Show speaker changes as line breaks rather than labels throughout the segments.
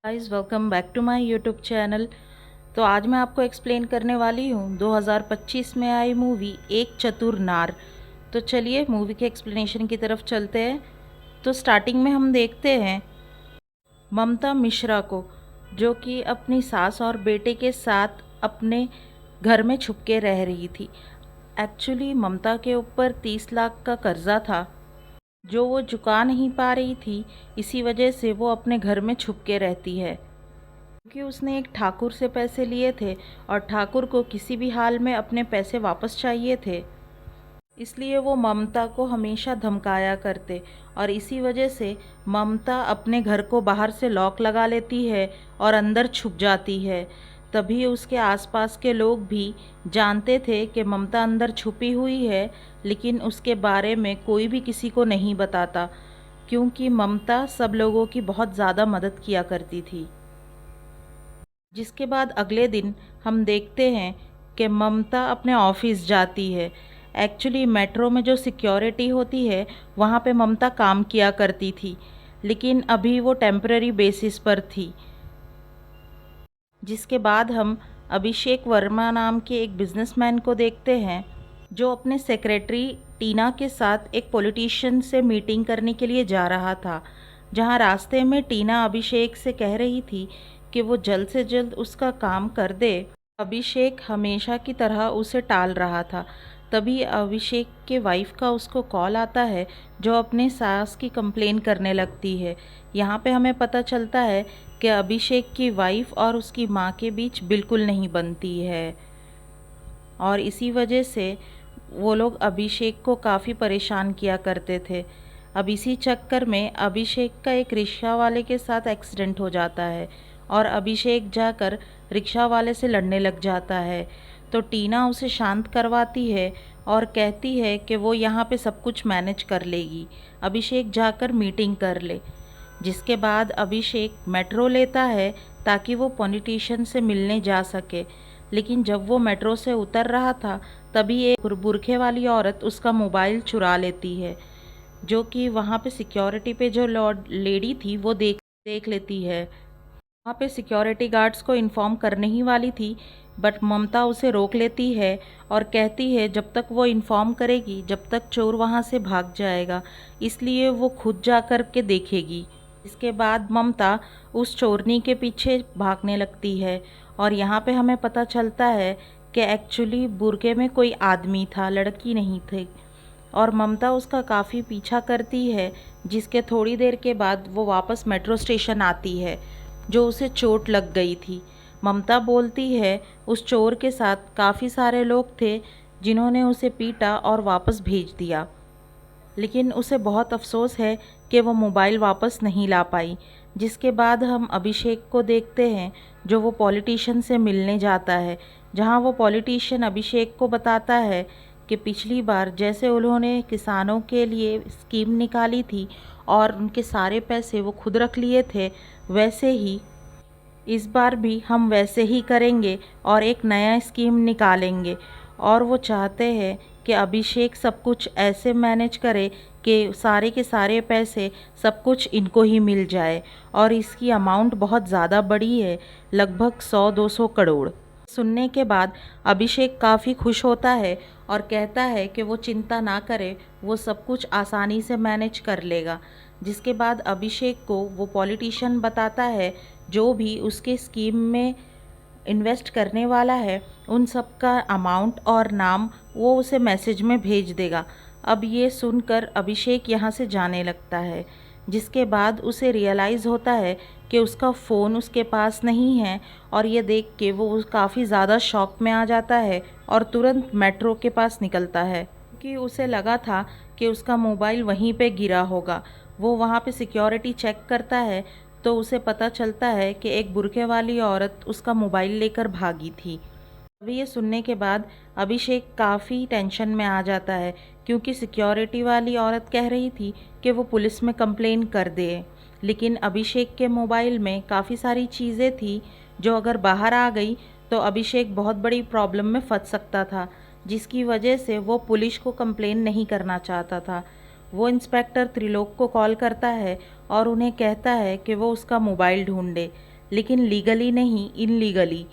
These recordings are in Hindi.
Guys welcome back to my YouTube channel. तो आज मैं आपको एक्सप्लेन करने वाली हूँ 2025 में आई मूवी एक चतुर नार। तो चलिए मूवी के एक्सप्लेनेशन की तरफ चलते हैं। तो स्टार्टिंग में हम देखते हैं ममता मिश्रा को, जो कि अपनी सास और बेटे के साथ अपने घर में छुप के रह रही थी। एक्चुअली ममता के ऊपर 30 लाख का कर्जा था जो वो चुका नहीं पा रही थी। इसी वजह से वो अपने घर में छुप के रहती है, क्योंकि उसने एक ठाकुर से पैसे लिए थे और ठाकुर को किसी भी हाल में अपने पैसे वापस चाहिए थे। इसलिए वो ममता को हमेशा धमकाया करते और इसी वजह से ममता अपने घर को बाहर से लॉक लगा लेती है और अंदर छुप जाती है। तभी उसके आसपास के लोग भी जानते थे कि ममता अंदर छुपी हुई है, लेकिन उसके बारे में कोई भी किसी को नहीं बताता, क्योंकि ममता सब लोगों की बहुत ज़्यादा मदद किया करती थी। जिसके बाद अगले दिन हम देखते हैं कि ममता अपने ऑफिस जाती है। एक्चुअली मेट्रो में जो सिक्योरिटी होती है वहाँ पे ममता काम किया करती थी, लेकिन अभी वो टेम्पररी बेसिस पर थी। जिसके बाद हम अभिषेक वर्मा नाम के एक बिजनेसमैन को देखते हैं, जो अपने सेक्रेटरी टीना के साथ एक पॉलिटिशियन से मीटिंग करने के लिए जा रहा था। जहां रास्ते में टीना अभिषेक से कह रही थी कि वो जल्द से जल्द उसका काम कर दे। अभिषेक हमेशा की तरह उसे टाल रहा था। तभी अभिषेक के वाइफ का उसको कॉल आता है, जो अपने सास की कंप्लेन करने लगती है। यहाँ पे हमें पता चलता है कि अभिषेक की वाइफ और उसकी माँ के बीच बिल्कुल नहीं बनती है, और इसी वजह से वो लोग अभिषेक को काफ़ी परेशान किया करते थे। अब इसी चक्कर में अभिषेक का एक रिक्शा वाले के साथ एक्सीडेंट हो जाता है और अभिषेक जाकर रिक्शा वाले से लड़ने लग जाता है। तो टीना उसे शांत करवाती है और कहती है कि वो यहाँ पे सब कुछ मैनेज कर लेगी, अभिषेक जाकर मीटिंग कर ले। जिसके बाद अभिषेक मेट्रो लेता है ताकि वो पॉलिटिशियन से मिलने जा सके। लेकिन जब वो मेट्रो से उतर रहा था तभी एक बुरखे वाली औरत उसका मोबाइल चुरा लेती है, जो कि वहाँ पे सिक्योरिटी पे जो लॉर्ड लेडी थी वो देख देख लेती है। वहाँ पे सिक्योरिटी गार्ड्स को इन्फॉर्म करने ही वाली थी, बट ममता उसे रोक लेती है और कहती है जब तक वो इन्फॉर्म करेगी जब तक चोर वहाँ से भाग जाएगा, इसलिए वो खुद जा कर के देखेगी। इसके बाद ममता उस चोरनी के पीछे भागने लगती है और यहाँ पे हमें पता चलता है कि एक्चुअली बुरके में कोई आदमी था, लड़की नहीं थी। और ममता उसका काफ़ी पीछा करती है, जिसके थोड़ी देर के बाद वो वापस मेट्रो स्टेशन आती है, जो उसे चोट लग गई थी। ममता बोलती है उस चोर के साथ काफ़ी सारे लोग थे जिन्होंने उसे पीटा और वापस भेज दिया, लेकिन उसे बहुत अफसोस है कि वो मोबाइल वापस नहीं ला पाई। जिसके बाद हम अभिषेक को देखते हैं, जो वो पॉलिटिशियन से मिलने जाता है, जहां वो पॉलिटिशियन अभिषेक को बताता है कि पिछली बार जैसे उन्होंने किसानों के लिए स्कीम निकाली थी और उनके सारे पैसे वो खुद रख लिए थे, वैसे ही इस बार भी हम वैसे ही करेंगे और एक नया स्कीम निकालेंगे। और वो चाहते हैं कि अभिषेक सब कुछ ऐसे मैनेज करे कि सारे के सारे पैसे सब कुछ इनको ही मिल जाए, और इसकी अमाउंट बहुत ज़्यादा बड़ी है, लगभग 100-200 करोड़। सुनने के बाद अभिषेक काफ़ी खुश होता है और कहता है कि वो चिंता ना करे, वो सब कुछ आसानी से मैनेज कर लेगा। जिसके बाद अभिषेक को वो पॉलिटिशियन बताता है जो भी उसके स्कीम में इन्वेस्ट करने वाला है, उन सब का अमाउंट और नाम वो उसे मैसेज में भेज देगा। अब ये सुनकर अभिषेक यहाँ से जाने लगता है। जिसके बाद उसे रियलाइज़ होता है कि उसका फ़ोन उसके पास नहीं है, और ये देख के वो काफ़ी ज़्यादा शॉक में आ जाता है और तुरंत मेट्रो के पास निकलता है, क्योंकि उसे लगा था कि उसका मोबाइल वहीं पे गिरा होगा। वो वहाँ पे सिक्योरिटी चेक करता है तो उसे पता चलता है कि एक बुरखे वाली औरत उसका मोबाइल लेकर भागी थी। अभी ये सुनने के बाद अभिषेक काफ़ी टेंशन में आ जाता है, क्योंकि सिक्योरिटी वाली औरत कह रही थी कि वो पुलिस में कंप्लेन कर दे। लेकिन अभिषेक के मोबाइल में काफ़ी सारी चीज़ें थी जो अगर बाहर आ गई तो अभिषेक बहुत बड़ी प्रॉब्लम में फंस सकता था, जिसकी वजह से वो पुलिस को कंप्लेन नहीं करना चाहता था। वो इंस्पेक्टर त्रिलोक को कॉल करता है और उन्हें कहता है कि वो उसका मोबाइल ढूंढे, लेकिन लीगली नहीं, इनलीगली।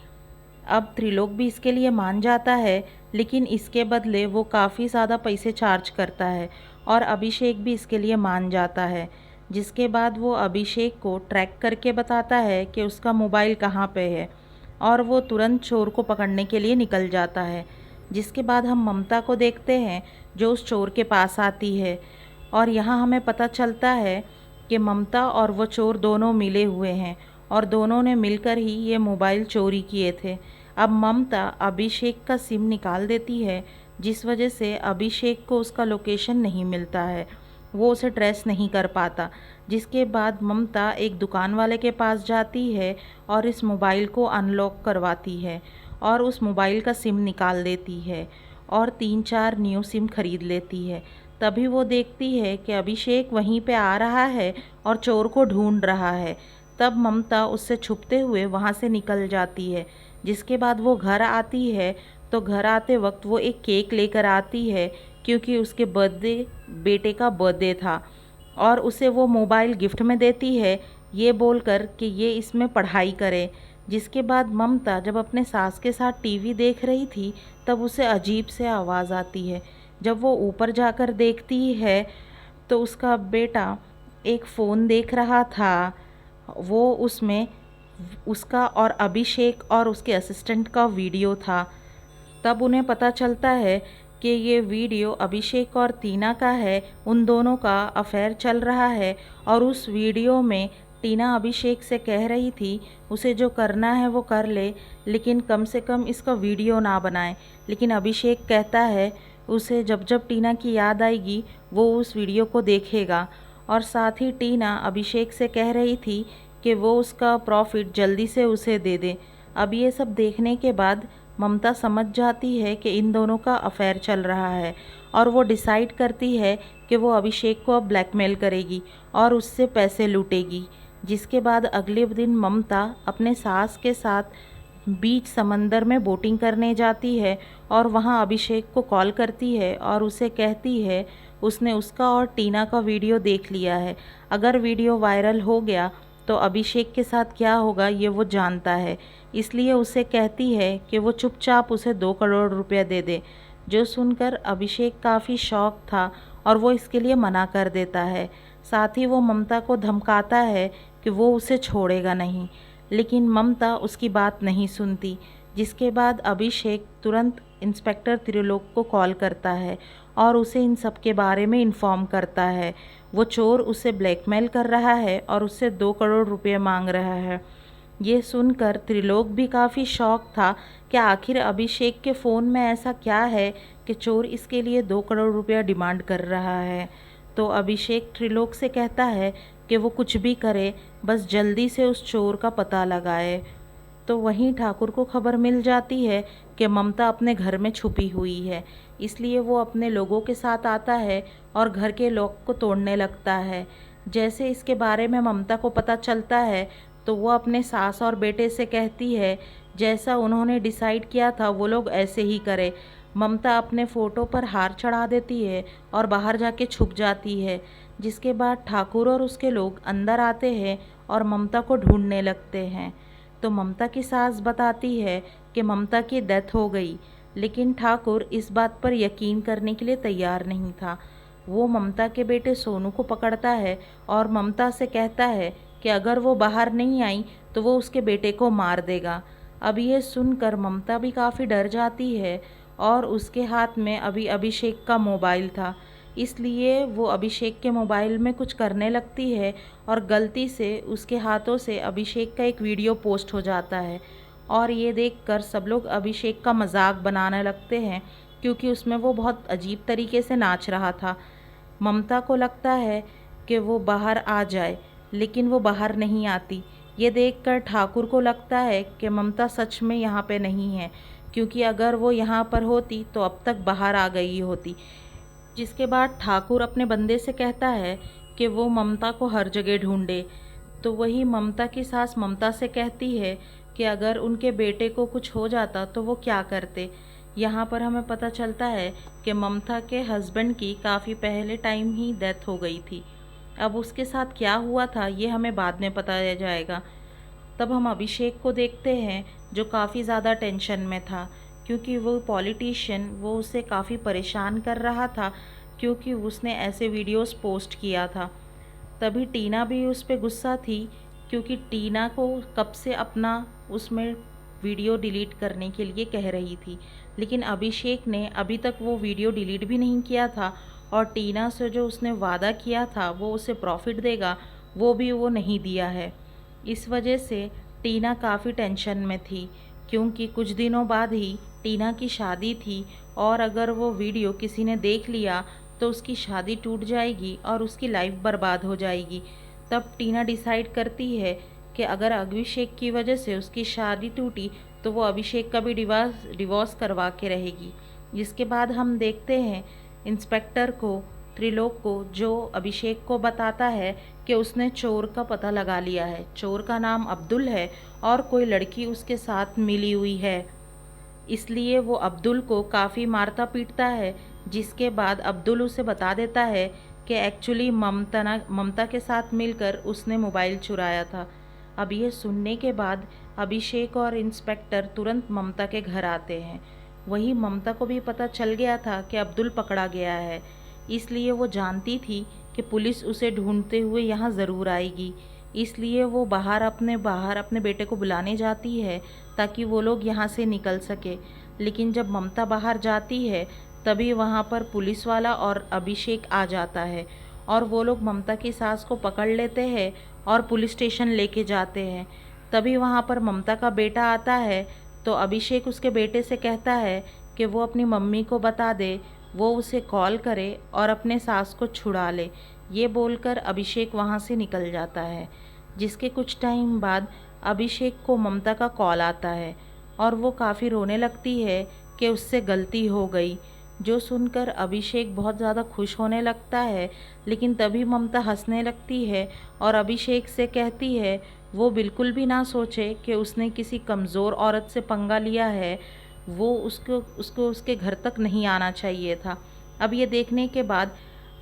अब त्रिलोक भी इसके लिए मान जाता है, लेकिन इसके बदले वो काफ़ी ज़्यादा पैसे चार्ज करता है और अभिषेक भी इसके लिए मान जाता है। जिसके बाद वो अभिषेक को ट्रैक करके बताता है कि उसका मोबाइल कहाँ पे है और वो तुरंत चोर को पकड़ने के लिए निकल जाता है। जिसके बाद हम ममता को देखते हैं जो उस चोर के पास आती है और यहाँ हमें पता चलता है कि ममता और वो चोर दोनों मिले हुए हैं और दोनों ने मिलकर ही ये मोबाइल चोरी किए थे। अब ममता अभिषेक का सिम निकाल देती है, जिस वजह से अभिषेक को उसका लोकेशन नहीं मिलता है, वो उसे ट्रेस नहीं कर पाता। जिसके बाद ममता एक दुकान वाले के पास जाती है और इस मोबाइल को अनलॉक करवाती है और उस मोबाइल का सिम निकाल देती है और 3-4 न्यू सिम खरीद लेती है। तभी वो देखती है कि अभिषेक वहीं पे आ रहा है और चोर को ढूंढ रहा है। तब ममता उससे छुपते हुए वहाँ से निकल जाती है। जिसके बाद वो घर आती है तो घर आते वक्त वो एक केक लेकर आती है, क्योंकि उसके बेटे का बर्थडे था और उसे वो मोबाइल गिफ्ट में देती है, ये बोलकर कि ये इसमें पढ़ाई करे। जिसके बाद ममता जब अपने सास के साथ टीवी देख रही थी तब उसे अजीब से आवाज़ आती है। जब वो ऊपर जाकर देखती है तो उसका बेटा एक फ़ोन देख रहा था, वो उसमें उसका और अभिषेक और उसके असिस्टेंट का वीडियो था। तब उन्हें पता चलता है कि ये वीडियो अभिषेक और टीना का है, उन दोनों का अफेयर चल रहा है। और उस वीडियो में टीना अभिषेक से कह रही थी उसे जो करना है वो कर ले, लेकिन कम से कम इसका वीडियो ना बनाए। लेकिन अभिषेक कहता है उसे जब जब टीना की याद आएगी वो उस वीडियो को देखेगा। और साथ ही टीना अभिषेक से कह रही थी कि वो उसका प्रॉफिट जल्दी से उसे दे दे। अब ये सब देखने के बाद ममता समझ जाती है कि इन दोनों का अफेयर चल रहा है और वो डिसाइड करती है कि वो अभिषेक को अब ब्लैकमेल करेगी और उससे पैसे लूटेगी। जिसके बाद अगले दिन ममता अपने सास के साथ बीच समंदर में बोटिंग करने जाती है और वहाँ अभिषेक को कॉल करती है और उसे कहती है उसने उसका और टीना का वीडियो देख लिया है। अगर वीडियो वायरल हो गया तो अभिषेक के साथ क्या होगा ये वो जानता है, इसलिए उसे कहती है कि वो चुपचाप उसे 2 करोड़ रुपए दे दे। जो सुनकर अभिषेक काफ़ी शॉक था और वो इसके लिए मना कर देता है। साथ ही वो ममता को धमकाता है कि वो उसे छोड़ेगा नहीं, लेकिन ममता उसकी बात नहीं सुनती। जिसके बाद अभिषेक तुरंत इंस्पेक्टर त्रिलोक को कॉल करता है और उसे इन सब के बारे में इन्फॉर्म करता है। वो चोर उसे ब्लैकमेल कर रहा है और उससे 2 करोड़ रुपए मांग रहा है। ये सुनकर त्रिलोक भी काफ़ी शॉक था कि आखिर अभिषेक के फ़ोन में ऐसा क्या है कि चोर इसके लिए 2 करोड़ रुपया डिमांड कर रहा है। तो अभिषेक त्रिलोक से कहता है कि वो कुछ भी करे, बस जल्दी से उस चोर का पता लगाए। तो वहीं ठाकुर को खबर मिल जाती है कि ममता अपने घर में छुपी हुई है, इसलिए वो अपने लोगों के साथ आता है और घर के लॉक को तोड़ने लगता है। जैसे इसके बारे में ममता को पता चलता है तो वो अपने सास और बेटे से कहती है जैसा उन्होंने डिसाइड किया था वो लोग ऐसे ही करें। ममता अपने फ़ोटो पर हार चढ़ा देती है और बाहर जाके छुप जाती है। जिसके बाद ठाकुर और उसके लोग अंदर आते हैं और ममता को ढूंढने लगते हैं। तो ममता की सास बताती है कि ममता की डेथ हो गई, लेकिन ठाकुर इस बात पर यकीन करने के लिए तैयार नहीं था। वो ममता के बेटे सोनू को पकड़ता है और ममता से कहता है कि अगर वो बाहर नहीं आई तो वो उसके बेटे को मार देगा। अब ये सुनकर ममता भी काफ़ी डर जाती है और उसके हाथ में अभी अभिषेक का मोबाइल था, इसलिए वो अभिषेक के मोबाइल में कुछ करने लगती है और गलती से उसके हाथों से अभिषेक का एक वीडियो पोस्ट हो जाता है। और ये देखकर सब लोग अभिषेक का मजाक बनाने लगते हैं, क्योंकि उसमें वो बहुत अजीब तरीके से नाच रहा था। ममता को लगता है कि वो बाहर आ जाए, लेकिन वो बाहर नहीं आती। ये देखकर ठाकुर को लगता है कि ममता सच में यहाँ पे नहीं है, क्योंकि अगर वो यहाँ पर होती तो अब तक बाहर आ गई होती। जिसके बाद ठाकुर अपने बंदे से कहता है कि वो ममता को हर जगह ढूंढे। तो वही ममता की सास ममता से कहती है कि अगर उनके बेटे को कुछ हो जाता तो वो क्या करते। यहाँ पर हमें पता चलता है कि ममता के हस्बैंड की काफ़ी पहले टाइम ही डेथ हो गई थी। अब उसके साथ क्या हुआ था ये हमें बाद में पता जाएगा। तब हम अभिषेक को देखते हैं जो काफ़ी ज़्यादा टेंशन में था, क्योंकि वो पॉलिटिशियन वो उसे काफ़ी परेशान कर रहा था, क्योंकि उसने ऐसे वीडियोस पोस्ट किया था। तभी टीना भी उस पर गुस्सा थी, क्योंकि टीना को कब से अपना उसमें वीडियो डिलीट करने के लिए कह रही थी, लेकिन अभिषेक ने अभी तक वो वीडियो डिलीट भी नहीं किया था, और टीना से जो उसने वादा किया था वो उसे प्रॉफिट देगा वो भी वो नहीं दिया है। इस वजह से टीना काफ़ी टेंशन में थी, क्योंकि कुछ दिनों बाद ही टीना की शादी थी, और अगर वो वीडियो किसी ने देख लिया तो उसकी शादी टूट जाएगी और उसकी लाइफ बर्बाद हो जाएगी। तब टीना डिसाइड करती है कि अगर अभिषेक की वजह से उसकी शादी टूटी तो वो अभिषेक का भी डिवोर्स करवा के रहेगी। जिसके बाद हम देखते हैं इंस्पेक्टर को, त्रिलोक को, जो अभिषेक को बताता है कि उसने चोर का पता लगा लिया है। चोर का नाम अब्दुल है और कोई लड़की उसके साथ मिली हुई है, इसलिए वो अब्दुल को काफ़ी मारता पीटता है। जिसके बाद अब्दुल उसे बता देता है कि एक्चुअली ममता के साथ मिलकर उसने मोबाइल चुराया था। अब ये सुनने के बाद अभिषेक और इंस्पेक्टर तुरंत ममता के घर आते हैं। वहीं ममता को भी पता चल गया था कि अब्दुल पकड़ा गया है, इसलिए वो जानती थी कि पुलिस उसे ढूंढते हुए यहाँ ज़रूर आएगी। इसलिए वो बाहर अपने बेटे को बुलाने जाती है ताकि वो लोग यहाँ से निकल सके। लेकिन जब ममता बाहर जाती है तभी वहाँ पर पुलिस वाला और अभिषेक आ जाता है, और वो लोग ममता की सास को पकड़ लेते हैं और पुलिस स्टेशन लेके जाते हैं। तभी वहाँ पर ममता का बेटा आता है, तो अभिषेक उसके बेटे से कहता है कि वो अपनी मम्मी को बता दे, वो उसे कॉल करे और अपने सास को छुड़ा ले। ये बोलकर अभिषेक वहाँ से निकल जाता है। जिसके कुछ टाइम बाद अभिषेक को ममता का कॉल आता है और वो काफ़ी रोने लगती है कि उससे गलती हो गई, जो सुनकर अभिषेक बहुत ज़्यादा खुश होने लगता है। लेकिन तभी ममता हंसने लगती है और अभिषेक से कहती है वो बिल्कुल भी ना सोचे कि उसने किसी कमज़ोर औरत से पंगा लिया है, वो उसको उसके घर तक नहीं आना चाहिए था। अब ये देखने के बाद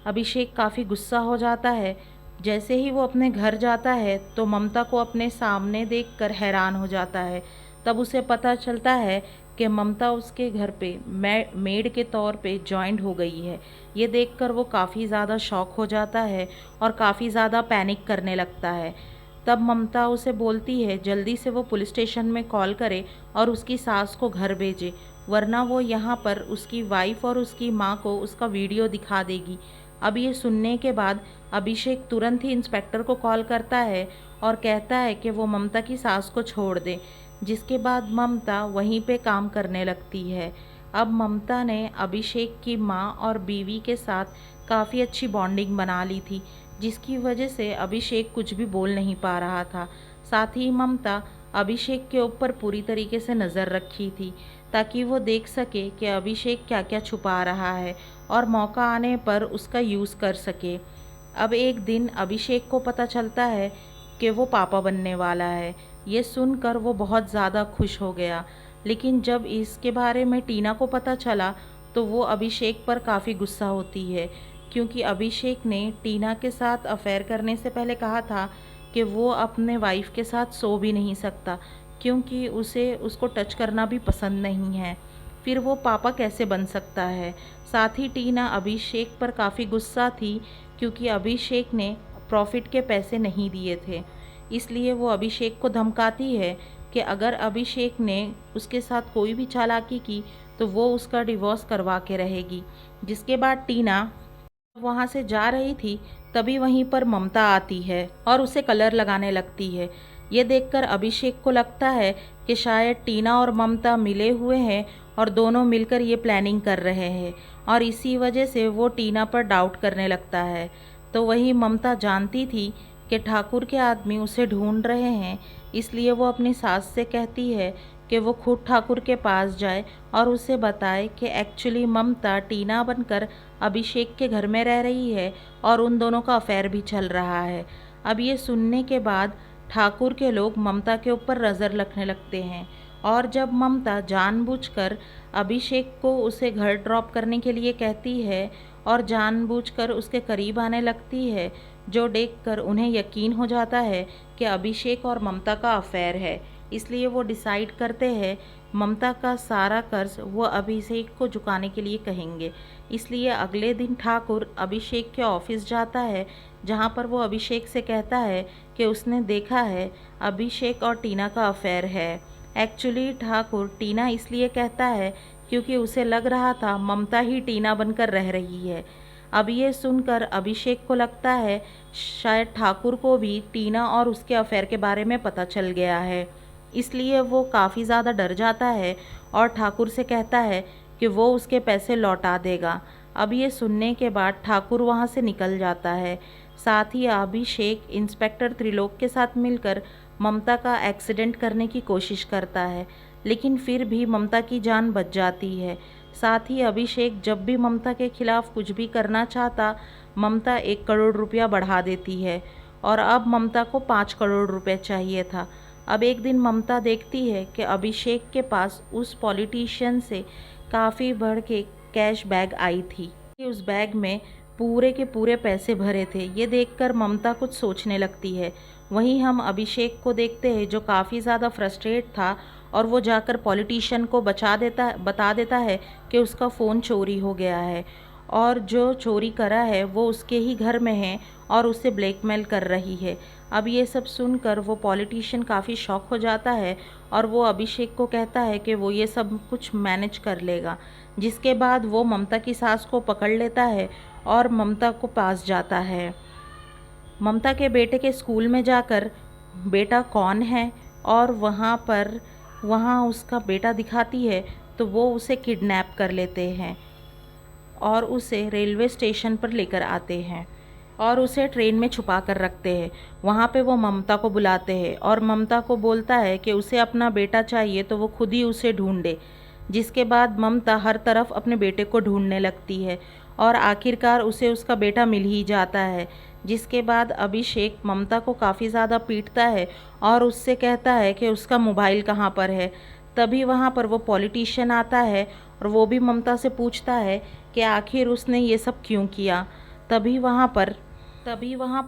अभिषेक काफ़ी गुस्सा हो जाता है। जैसे ही वो अपने घर जाता है तो ममता को अपने सामने देखकर हैरान हो जाता है। तब उसे पता चलता है कि ममता उसके घर पे मेड के तौर पे जॉइंट हो गई है। ये देखकर वो काफ़ी ज़्यादा शॉक हो जाता है और काफ़ी ज़्यादा पैनिक करने लगता है। तब ममता उसे बोलती है जल्दी से वो पुलिस स्टेशन में कॉल करे और उसकी सास को घर भेजे, वरना वो यहाँ पर उसकी वाइफ और उसकी माँ को उसका वीडियो दिखा देगी। अब ये सुनने के बाद अभिषेक तुरंत ही इंस्पेक्टर को कॉल करता है और कहता है कि वो ममता की सास को छोड़ दे। जिसके बाद ममता वहीं पे काम करने लगती है। अब ममता ने अभिषेक की माँ और बीवी के साथ काफ़ी अच्छी बॉन्डिंग बना ली थी, जिसकी वजह से अभिषेक कुछ भी बोल नहीं पा रहा था। साथ ही ममता अभिषेक के ऊपर पूरी तरीके से नज़र रखी थी, ताकि वो देख सके कि अभिषेक क्या क्या छुपा रहा है और मौका आने पर उसका यूज़ कर सके। अब एक दिन अभिषेक को पता चलता है कि वो पापा बनने वाला है। ये सुनकर वो बहुत ज़्यादा खुश हो गया। लेकिन जब इसके बारे में टीना को पता चला तो वो अभिषेक पर काफ़ी गुस्सा होती है, क्योंकि अभिषेक ने टीना के साथ अफेयर करने से पहले कहा था कि वो अपने वाइफ के साथ सो भी नहीं सकता, क्योंकि उसे उसको टच करना भी पसंद नहीं है। फिर वो पापा कैसे बन सकता है। साथ ही टीना अभिषेक पर काफ़ी गुस्सा थी, क्योंकि अभिषेक ने प्रॉफिट के पैसे नहीं दिए थे। इसलिए वो अभिषेक को धमकाती है कि अगर अभिषेक ने उसके साथ कोई भी चालाकी की तो वो उसका डिवोर्स करवा के रहेगी। जिसके बाद टीना वहाँ से जा रही थी तभी वहीं पर ममता आती है और उसे कलर लगाने लगती है। ये देखकर अभिषेक को लगता है कि शायद टीना और ममता मिले हुए हैं और दोनों मिलकर ये प्लानिंग कर रहे हैं, और इसी वजह से वो टीना पर डाउट करने लगता है। तो वही ममता जानती थी कि ठाकुर के आदमी उसे ढूंढ रहे हैं, इसलिए वो अपनी सास से कहती है कि वो खुद ठाकुर के पास जाए और उसे बताए कि एक्चुअली ममता टीना बनकर अभिषेक के घर में रह रही है और उन दोनों का अफेयर भी चल रहा है। अब ये सुनने के बाद ठाकुर के लोग ममता के ऊपर नज़र रखने लगते हैं, और जब ममता जानबूझकर अभिषेक को उसे घर ड्रॉप करने के लिए कहती है और जानबूझकर उसके करीब आने लगती है, जो देखकर उन्हें यकीन हो जाता है कि अभिषेक और ममता का अफेयर है। इसलिए वो डिसाइड करते हैं ममता का सारा कर्ज वो अभिषेक को चुकाने के लिए कहेंगे। इसलिए अगले दिन ठाकुर अभिषेक के ऑफिस जाता है, जहाँ पर वो अभिषेक से कहता है कि उसने देखा है अभिषेक और टीना का अफेयर है। एक्चुअली ठाकुर टीना इसलिए कहता है क्योंकि उसे लग रहा था ममता ही टीना बनकर रह रही है। अब ये सुनकर अभिषेक को लगता है शायद ठाकुर को भी टीना और उसके अफेयर के बारे में पता चल गया है। इसलिए वो काफ़ी ज़्यादा डर जाता है और ठाकुर से कहता है कि वो उसके पैसे लौटा देगा। अब ये सुनने के बाद ठाकुर वहाँ से निकल जाता है। साथ ही अभिषेक इंस्पेक्टर त्रिलोक के साथ मिलकर ममता का एक्सीडेंट करने की कोशिश करता है, लेकिन फिर भी ममता की जान बच जाती है। साथ ही अभिषेक जब भी ममता के खिलाफ कुछ भी करना चाहता, ममता 1 करोड़ रुपया बढ़ा देती है और अब ममता को 5 करोड़ रुपये चाहिए था। अब एक दिन ममता देखती है कि अभिषेक के पास उस पॉलिटिशियन से काफ़ी बढ़ के कैश बैग आई थी। उस बैग में पूरे के पूरे पैसे भरे थे। ये देखकर ममता कुछ सोचने लगती है। वहीं हम अभिषेक को देखते हैं जो काफ़ी ज़्यादा फ्रस्ट्रेट था और वो जाकर पॉलिटिशियन को बता देता है कि उसका फ़ोन चोरी हो गया है और जो चोरी करा है वो उसके ही घर में है और उसे ब्लैकमेल कर रही है। अब ये सब सुनकर वो पॉलिटिशियन काफ़ी शॉक हो जाता है और वो अभिषेक को कहता है कि वो ये सब कुछ मैनेज कर लेगा। जिसके बाद वो ममता की सास को पकड़ लेता है और ममता को पास जाता है। ममता के बेटे के स्कूल में जाकर बेटा कौन है और वहाँ उसका बेटा दिखाती है तो वो उसे किडनैप कर लेते हैं और उसे रेलवे स्टेशन पर लेकर आते हैं और उसे ट्रेन में छुपा कर रखते हैं। वहाँ पे वो ममता को बुलाते हैं और ममता को बोलता है कि उसे अपना बेटा चाहिए तो वो खुद ही उसे ढूंढे। जिसके बाद ममता हर तरफ अपने बेटे को ढूंढने लगती है और आखिरकार उसे उसका बेटा मिल ही जाता है। जिसके बाद अभिषेक ममता को काफ़ी ज़्यादा पीटता है और उससे कहता है कि उसका मोबाइल कहाँ पर है। तभी वहाँ पर वो पॉलिटिशियन आता है और वो भी ममता से पूछता है कि आखिर उसने ये सब क्यों किया। तभी वहाँ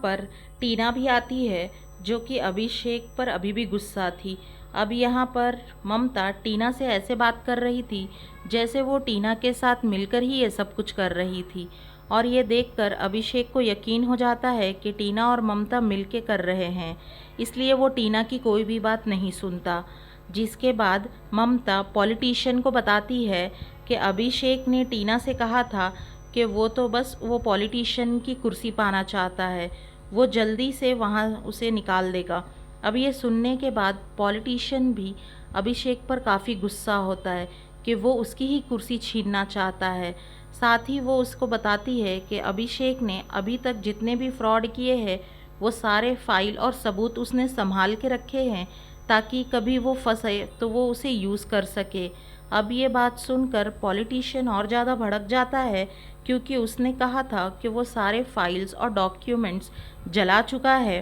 पर टीना भी आती है जो कि अभिषेक पर अभी भी गुस्सा थी। अब यहाँ पर ममता टीना से ऐसे बात कर रही थी जैसे वो टीना के साथ मिलकर ही ये सब कुछ कर रही थी और ये देखकर अभिषेक को यकीन हो जाता है कि टीना और ममता मिलके कर रहे हैं। इसलिए वो टीना की कोई भी बात नहीं सुनता। जिसके बाद ममता पॉलिटिशियन को बताती है कि अभिषेक ने टीना से कहा था कि वो तो बस वो पॉलिटिशियन की कुर्सी पाना चाहता है, वो जल्दी से वहाँ उसे निकाल देगा। अब ये सुनने के बाद पॉलिटिशियन भी अभिषेक पर काफ़ी गुस्सा होता है कि वो उसकी ही कुर्सी छीनना चाहता है। साथ ही वो उसको बताती है कि अभिषेक ने अभी तक जितने भी फ्रॉड किए हैं वो सारे फाइल और सबूत उसने संभाल के रखे हैं ताकि कभी वो फंसे तो वो उसे यूज़ कर सके। अब ये बात सुनकर पॉलिटिशियन और ज़्यादा भड़क जाता है क्योंकि उसने कहा था कि वो सारे फाइल्स और डॉक्यूमेंट्स जला चुका है,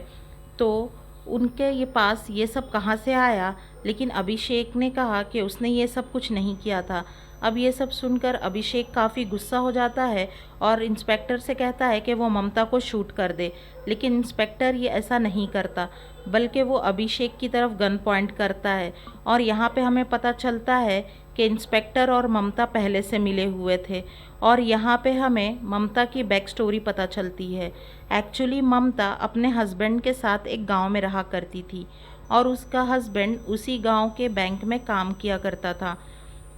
तो उनके ये पास ये सब कहाँ से आया। लेकिन अभिषेक ने कहा कि उसने ये सब कुछ नहीं किया था। अब ये सब सुनकर अभिषेक काफ़ी गुस्सा हो जाता है और इंस्पेक्टर से कहता है कि वो ममता को शूट कर दे, लेकिन इंस्पेक्टर ये ऐसा नहीं करता बल्कि वो अभिषेक की तरफ गन पॉइंट करता है और यहाँ पे हमें पता चलता है कि इंस्पेक्टर और ममता पहले से मिले हुए थे और यहाँ पे हमें ममता की बैक स्टोरी पता चलती है। एक्चुअली ममता अपने हस्बैंड के साथ एक गांव में रहा करती थी और उसका हस्बैंड उसी गांव के बैंक में काम किया करता था।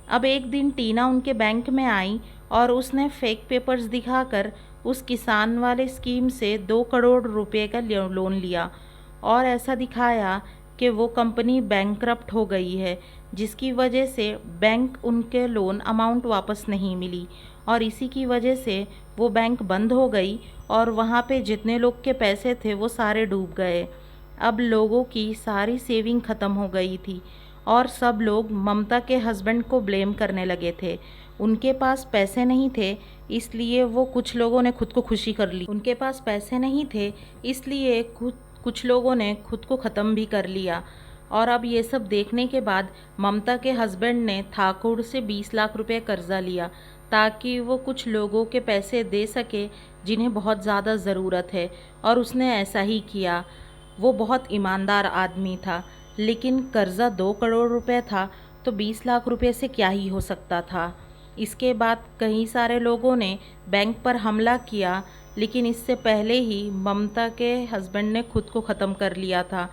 अब एक दिन टीना उनके बैंक में आई और उसने फेक पेपर्स दिखाकर उस किसान वाले स्कीम से 2 करोड़ रुपए का लोन लिया और ऐसा दिखाया कि वो कंपनी बैंकरप्ट हो गई है, जिसकी वजह से बैंक उनके लोन अमाउंट वापस नहीं मिली और इसी की वजह से वो बैंक बंद हो गई और वहाँ पे जितने लोग के पैसे थे वो सारे डूब गए। अब लोगों की सारी सेविंग ख़त्म हो गई थी और सब लोग ममता के हस्बैंड को ब्लेम करने लगे थे। उनके पास पैसे नहीं थे इसलिए वो कुछ लोगों ने खुद को खुशी कर ली। उनके पास पैसे नहीं थे इसलिए कुछ लोगों ने खुद को ख़त्म भी कर लिया। और अब ये सब देखने के बाद ममता के हस्बैंड ने ठाकुर से 20 लाख रुपए कर्जा लिया ताकि वो कुछ लोगों के पैसे दे सके जिन्हें बहुत ज़्यादा ज़रूरत है, और उसने ऐसा ही किया। वो बहुत ईमानदार आदमी था, लेकिन कर्ज़ा 2 करोड़ रुपए था, तो 20 लाख रुपए से क्या ही हो सकता था। इसके बाद कई सारे लोगों ने बैंक पर हमला किया, लेकिन इससे पहले ही ममता के हस्बैंड ने खुद को ख़त्म कर लिया था।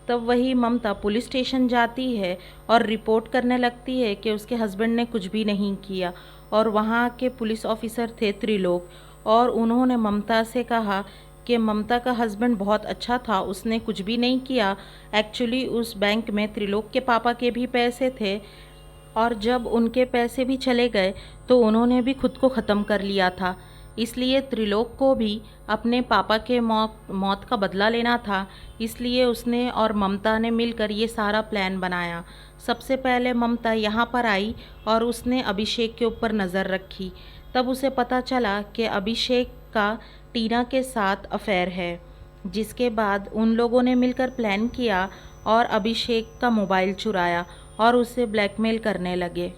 तब वही ममता पुलिस स्टेशन जाती है और रिपोर्ट करने लगती है कि उसके हस्बैंड ने कुछ भी नहीं किया, और वहाँ के पुलिस ऑफिसर थे त्रिलोक, और उन्होंने ममता से कहा कि ममता का हस्बैंड बहुत अच्छा था, उसने कुछ भी नहीं किया। एक्चुअली उस बैंक में त्रिलोक के पापा के भी पैसे थे, और जब उनके पैसे भी चले गए तो उन्होंने भी खुद को ख़त्म कर लिया था। इसलिए त्रिलोक को भी अपने पापा के मौत का बदला लेना था। इसलिए उसने और ममता ने मिलकर ये सारा प्लान बनाया। सबसे पहले ममता यहाँ पर आई और उसने अभिषेक के ऊपर नज़र रखी। तब उसे पता चला कि अभिषेक का टीना के साथ अफेयर है। जिसके बाद उन लोगों ने मिलकर प्लान किया और अभिषेक का मोबाइल चुराया और उसे ब्लैकमेल करने लगे।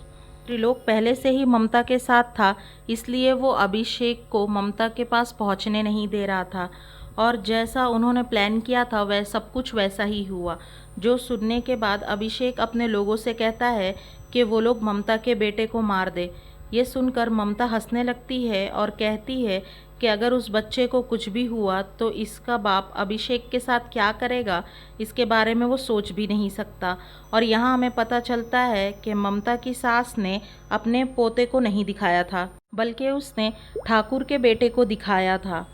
त्रिलोक पहले से ही ममता के साथ था, इसलिए वो अभिषेक को ममता के पास पहुंचने नहीं दे रहा था, और जैसा उन्होंने प्लान किया था वह सब कुछ वैसा ही हुआ। जो सुनने के बाद अभिषेक अपने लोगों से कहता है कि वो लोग ममता के बेटे को मार दे। ये सुनकर ममता हंसने लगती है और कहती है कि अगर उस बच्चे को कुछ भी हुआ तो इसका बाप अभिषेक के साथ क्या करेगा, इसके बारे में वो सोच भी नहीं सकता। और यहाँ हमें पता चलता है कि ममता की सास ने अपने पोते को नहीं दिखाया था, बल्कि उसने ठाकुर के बेटे को दिखाया था,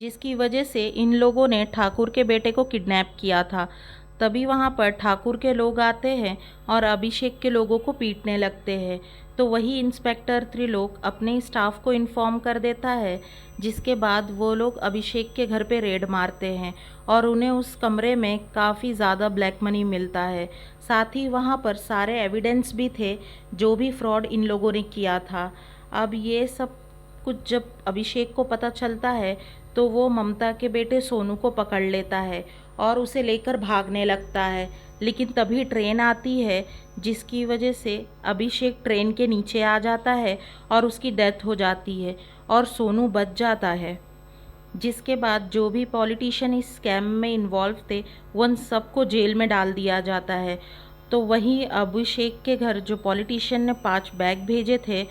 जिसकी वजह से इन लोगों ने ठाकुर के बेटे को किडनैप किया था। तभी वहाँ पर ठाकुर के लोग आते हैं और अभिषेक के लोगों को पीटने लगते हैं। तो वही इंस्पेक्टर त्रिलोक अपने स्टाफ को इन्फॉर्म कर देता है, जिसके बाद वो लोग अभिषेक के घर पे रेड मारते हैं और उन्हें उस कमरे में काफ़ी ज़्यादा ब्लैक मनी मिलता है। साथ ही वहाँ पर सारे एविडेंस भी थे जो भी फ्रॉड इन लोगों ने किया था। अब ये सब कुछ जब अभिषेक को पता चलता है तो वो ममता के बेटे सोनू को पकड़ लेता है और उसे लेकर भागने लगता है। लेकिन तभी ट्रेन आती है, जिसकी वजह से अभिषेक ट्रेन के नीचे आ जाता है और उसकी डेथ हो जाती है और सोनू बच जाता है। जिसके बाद जो भी पॉलिटिशियन इस स्कैम में इन्वॉल्व थे उन सबको जेल में डाल दिया जाता है। तो वहीं अभिषेक के घर जो पॉलिटिशियन ने 5 बैग भेजे थे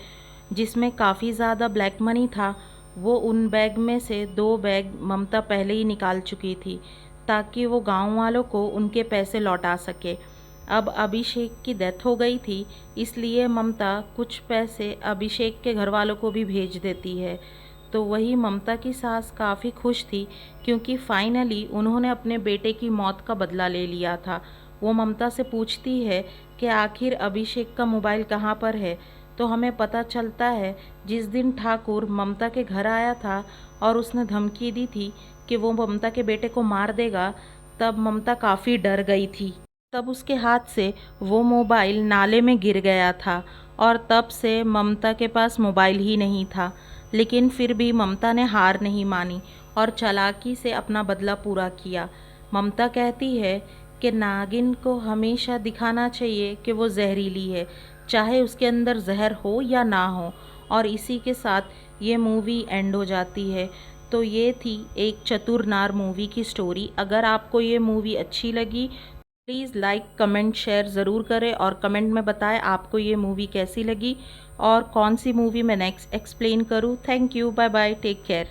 जिसमें काफ़ी ज़्यादा ब्लैक मनी था, वो उन बैग में से 2 बैग ममता पहले ही निकाल चुकी थी ताकि वो गांव वालों को उनके पैसे लौटा सके। अब अभिषेक की डेथ हो गई थी, इसलिए ममता कुछ पैसे अभिषेक के घर वालों को भी भेज देती है। तो वही ममता की सास काफ़ी खुश थी क्योंकि फाइनली उन्होंने अपने बेटे की मौत का बदला ले लिया था। वो ममता से पूछती है कि आखिर अभिषेक का मोबाइल कहाँ पर है। तो हमें पता चलता है जिस दिन ठाकुर ममता के घर आया था और उसने धमकी दी थी कि वो ममता के बेटे को मार देगा, तब ममता काफ़ी डर गई थी। तब उसके हाथ से वो मोबाइल नाले में गिर गया था और तब से ममता के पास मोबाइल ही नहीं था। लेकिन फिर भी ममता ने हार नहीं मानी और चालाकी से अपना बदला पूरा किया। ममता कहती है कि नागिन को हमेशा दिखाना चाहिए कि वो जहरीली है, चाहे उसके अंदर जहर हो या ना हो। और इसी के साथ ये मूवी एंड हो जाती है। तो ये थी एक चतुर नार मूवी की स्टोरी। अगर आपको ये मूवी अच्छी लगी प्लीज़ लाइक कमेंट शेयर ज़रूर करें और कमेंट में बताएं आपको ये मूवी कैसी लगी और कौन सी मूवी मैं नेक्स्ट एक्सप्लेन करूँ। Thank you, bye bye, take care.